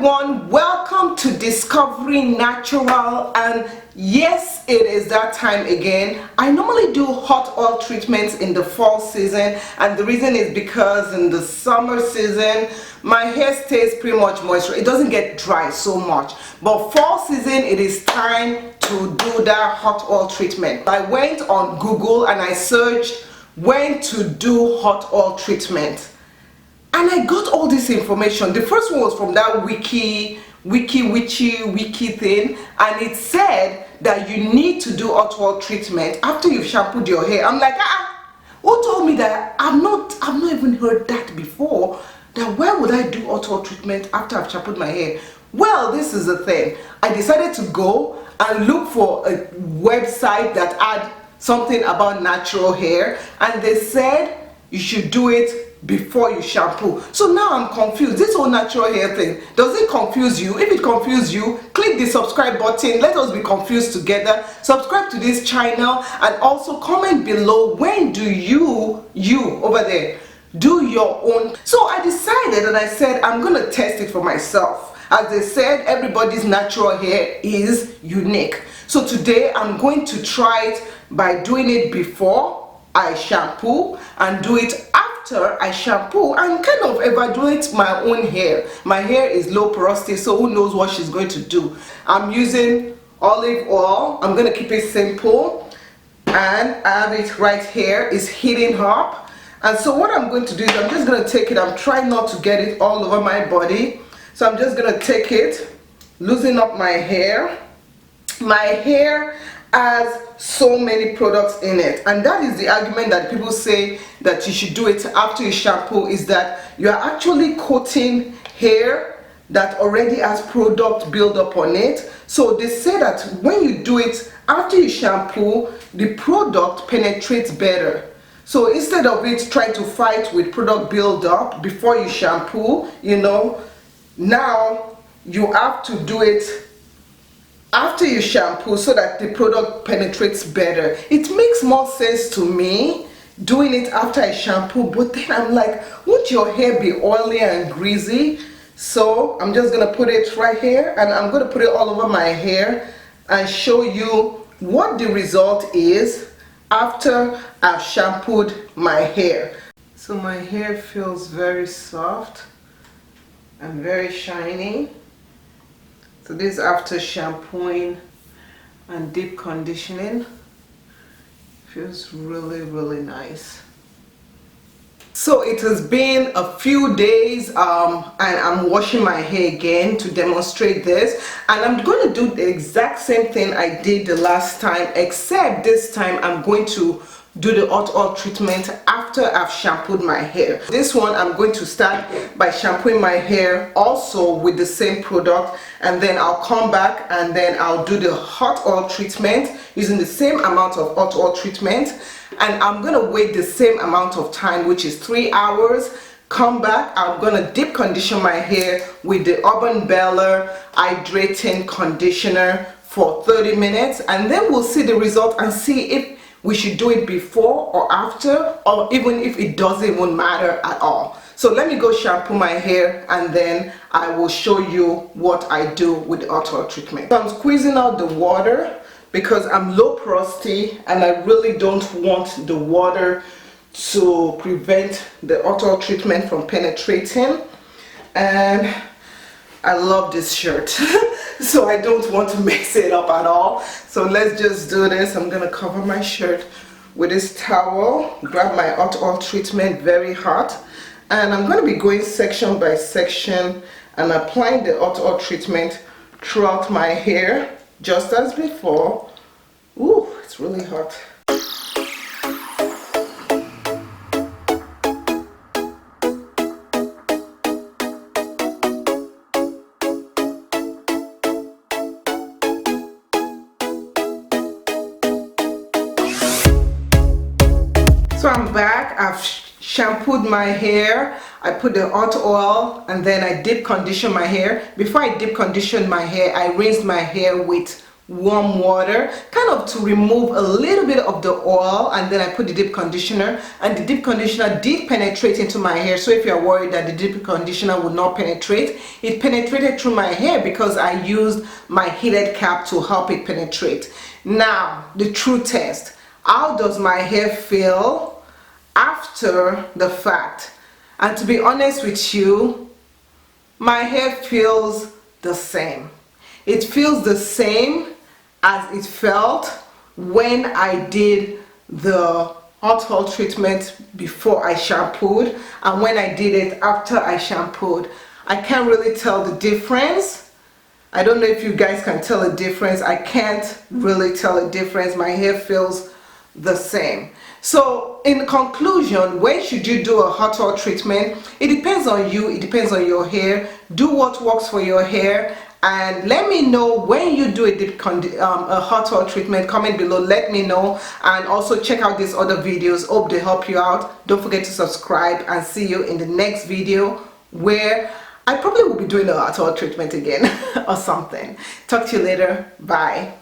everyone, welcome to Discovering Natural, and yes, it is that time again. I normally do hot oil treatments in the fall season, and the reason is because in the summer season my hair stays pretty much moisturized. It doesn't get dry so much, but fall season it is time to do that hot oil treatment. I went on Google and I searched when to do hot oil treatment. And I got all this information. The first one was from that wiki thing, and it said that you need to do hot oil treatment after you've shampooed your hair. I'm like, who told me that? I've not even heard that before. That why would I do hot oil treatment after I've shampooed my hair? Well, this is the thing. I decided to go and look for a website that had something about natural hair, and they said you should do it before you shampoo. So now I'm confused. This whole natural hair thing, does it confuse you? If it confuses you, click the subscribe button. Let us be confused together. Subscribe to this channel and also comment below, when do you over there do your own? So I decided and I said I'm gonna test it for myself. As they said, everybody's natural hair is unique. So today I'm going to try it by doing it before I shampoo and do it after I shampoo and kind of evaluate my own hair. My hair is low porosity, so who knows what she's going to do. I'm using olive oil. I'm going to keep it simple, and I have it right here. It's heating up, and so what I'm going to do is I'm just going to take it. I'm trying not to get it all over my body, so I'm just going to take it, loosen up my hair. My hair has so many products in it, and that is the argument that people say that you should do it after you shampoo, is that you are actually coating hair that already has product build up on it. So they say that when you do it after you shampoo, the product penetrates better. So instead of it trying to fight with product build up before you shampoo, now you have to do it after you shampoo so that the product penetrates better. It makes more sense to me doing it after I shampoo, but then I'm like, won't your hair be oily and greasy? So I'm just gonna put it right here, and I'm gonna put it all over my hair and show you what the result is after I've shampooed my hair. So my hair feels very soft and very shiny. So this is after shampooing and deep conditioning. Feels really nice. So it has been a few days and I'm washing my hair again to demonstrate this, and I'm going to do the exact same thing I did the last time, except this time I'm going to do the hot oil treatment after I've shampooed my hair. This one I'm going to start by shampooing my hair also with the same product, and then I'll come back and then I'll do the hot oil treatment using the same amount of hot oil treatment, and I'm gonna wait the same amount of time, which is 3 hours. Come back, I'm gonna deep condition my hair with the Urban Beller hydrating conditioner for 30 minutes, and then we'll see the result and see if we should do it before or after, or even if it doesn't even matter at all. So let me go shampoo my hair and then I will show you what I do with the hot oil treatment. So I'm squeezing out the water because I'm low porosity and I really don't want the water to prevent the hot oil treatment from penetrating. And I love this shirt so I don't want to mix it up at all. So let's just do this. I'm gonna cover my shirt with this towel, grab my hot oil treatment, very hot, and I'm gonna be going section by section and applying the hot oil treatment throughout my hair just as before. Ooh, it's really hot. So I'm back. I've shampooed my hair. I put the hot oil and then I deep condition my hair. Before I deep condition my hair, I rinsed my hair with warm water, kind of to remove a little bit of the oil, and then I put the deep conditioner, and the deep conditioner did penetrate into my hair. So if you're worried that the deep conditioner would not penetrate, it penetrated through my hair because I used my heated cap to help it penetrate. Now the true test: how does my hair feel after the fact? And to be honest with you, my hair feels the same. It feels the same as it felt when I did the hot oil treatment before I shampooed and when I did it after I shampooed. I can't really tell the difference. I don't know if you guys can tell a difference. I can't really tell a difference. My hair feels the same. So in conclusion, when should you do a hot oil treatment? It depends on you. It depends on your hair. Do what works for your hair. And let me know when you do a hot oil treatment. Comment below, let me know, and also check out these other videos. Hope they help you out. Don't forget to subscribe, and see you in the next video where I probably will be doing a hot oil treatment again or something. Talk to you later. Bye.